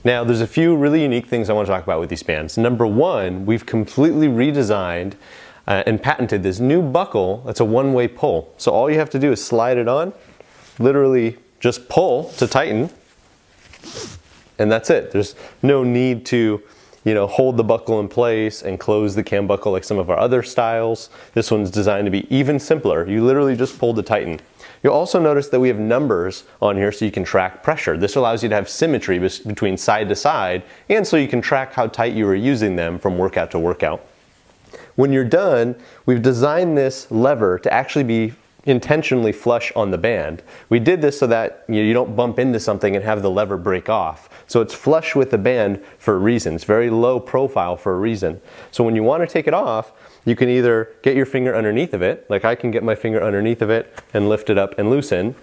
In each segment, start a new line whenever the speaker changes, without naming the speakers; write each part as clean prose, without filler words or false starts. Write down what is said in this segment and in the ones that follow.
Now, there's a few really unique things I want to talk about with these bands. Number one, we've completely redesigned and patented this new buckle that's a one-way pull. So all you have to do is slide it on, literally just pull to tighten, and that's it. There's no need to, hold the buckle in place and close the cam buckle like some of our other styles. This one's designed to be even simpler. You literally just pull to tighten. You'll also notice that we have numbers on here so you can track pressure. This allows you to have symmetry between side to side, and so you can track how tight you are using them from workout to workout. When you're done, we've designed this lever to actually be intentionally flush on the band. We did this so that you don't bump into something and have the lever break off. So it's flush with the band for a reason. It's very low profile for a reason. So when you want to take it off, you can either get your finger underneath of it, like I can get my finger underneath of it and lift it up and loosen.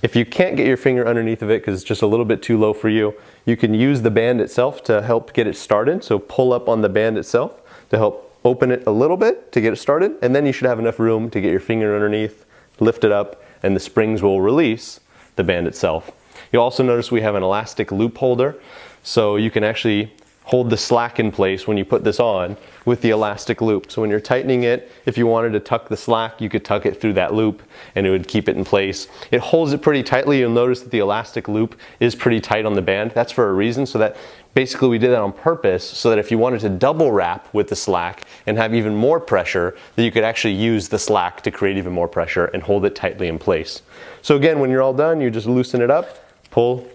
If you can't get your finger underneath of it because it's just a little bit too low for you, you can use the band itself to help get it started. So pull up on the band itself to help open it a little bit to get it started, and then you should have enough room to get your finger underneath, lift it up, and the springs will release the band itself. You'll also notice we have an elastic loop holder, so you can actually hold the slack in place when you put this on with the elastic loop. So when you're tightening it, if you wanted to tuck the slack, you could tuck it through that loop and it would keep it in place. It holds it pretty tightly. You'll notice that the elastic loop is pretty tight on the band. That's for a reason, so that basically we did that on purpose so that if you wanted to double wrap with the slack and have even more pressure, that you could actually use the slack to create even more pressure and hold it tightly in place. So again, when you're all done, you just loosen it up, pull,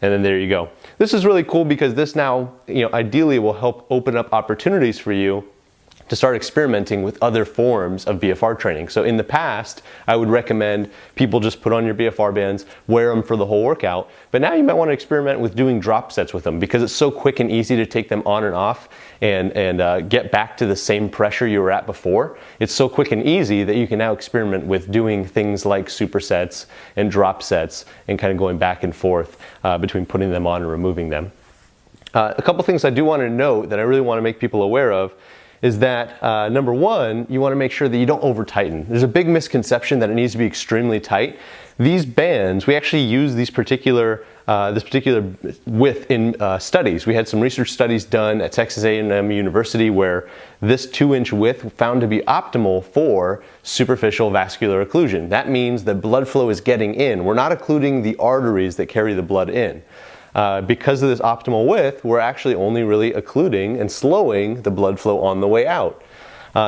and then there you go. This is really cool because this now, ideally will help open up opportunities for you to start experimenting with other forms of BFR training. So in the past, I would recommend people just put on your BFR bands, wear them for the whole workout. But now you might want to experiment with doing drop sets with them because it's so quick and easy to take them on and off and get back to the same pressure you were at before. It's so quick and easy that you can now experiment with doing things like supersets and drop sets and kind of going back and forth between putting them on and removing them. A couple things I do want to note that I really want to make people aware of is that number one, you want to make sure that you don't over tighten. There's a big misconception that it needs to be extremely tight. These bands, we actually use this particular width in studies. We had some research studies done at Texas A&M University where this 2-inch width found to be optimal for superficial vascular occlusion. That means that blood flow is getting in. We're not occluding the arteries that carry the blood in. Because of this optimal width, we're actually only really occluding and slowing the blood flow on the way out.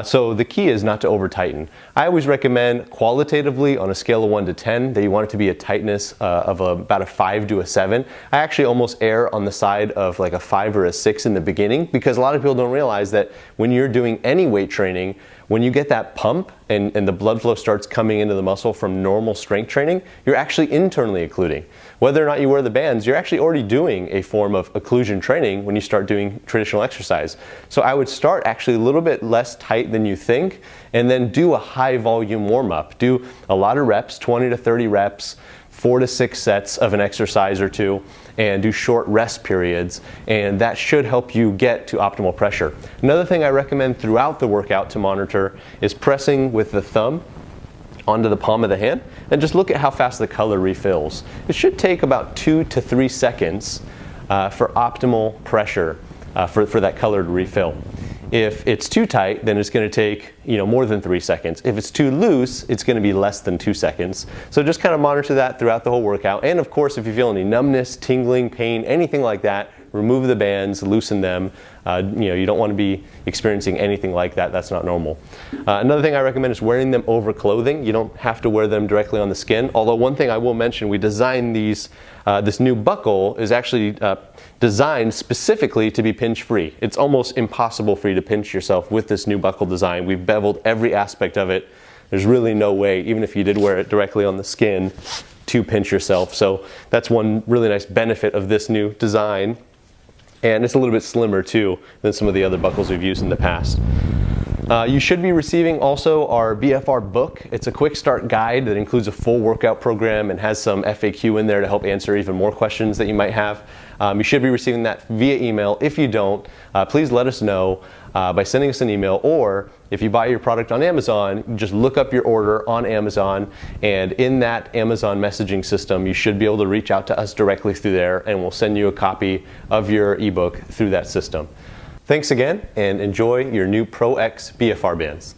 So the key is not to over tighten. I always recommend qualitatively on a scale of 1 to 10 that you want it to be a tightness of about a 5 to a 7. I actually almost err on the side of like a 5 or a 6 in the beginning because a lot of people don't realize that when you're doing any weight training, when you get that pump and the blood flow starts coming into the muscle from normal strength training, you're actually internally occluding. Whether or not you wear the bands, you're actually already doing a form of occlusion training when you start doing traditional exercise. So I would start actually a little bit less tight than you think and then do a high volume warm up. Do a lot of reps, 20 to 30 reps, 4 to 6 sets of an exercise or two, and do short rest periods, and that should help you get to optimal pressure. Another thing I recommend throughout the workout to monitor is pressing with the thumb onto the palm of the hand and just look at how fast the color refills. It should take about 2 to 3 seconds for optimal pressure for that color to refill. If it's too tight, then it's going to take more than 3 seconds. If it's too loose, it's going to be less than 2 seconds. So just kind of monitor that throughout the whole workout. And of course, if you feel any numbness, tingling, pain, anything like that, remove the bands, loosen them. You don't want to be experiencing anything like that. That's not normal. Another thing I recommend is wearing them over clothing. You don't have to wear them directly on the skin. Although one thing I will mention, we designed these. This new buckle is actually designed specifically to be pinch free. It's almost impossible for you to pinch yourself with this new buckle design. We've beveled every aspect of it. There's really no way, even if you did wear it directly on the skin, to pinch yourself. So that's one really nice benefit of this new design. And it's a little bit slimmer too than some of the other buckles we've used in the past. You should be receiving also our BFR book. It's a quick start guide that includes a full workout program and has some FAQ in there to help answer even more questions that you might have. You should be receiving that via email. If you don't, please let us know by sending us an email, or if you buy your product on Amazon, just look up your order on Amazon, and in that Amazon messaging system, you should be able to reach out to us directly through there, and we'll send you a copy of your ebook through that system. Thanks again, and enjoy your new Pro X BFR bands.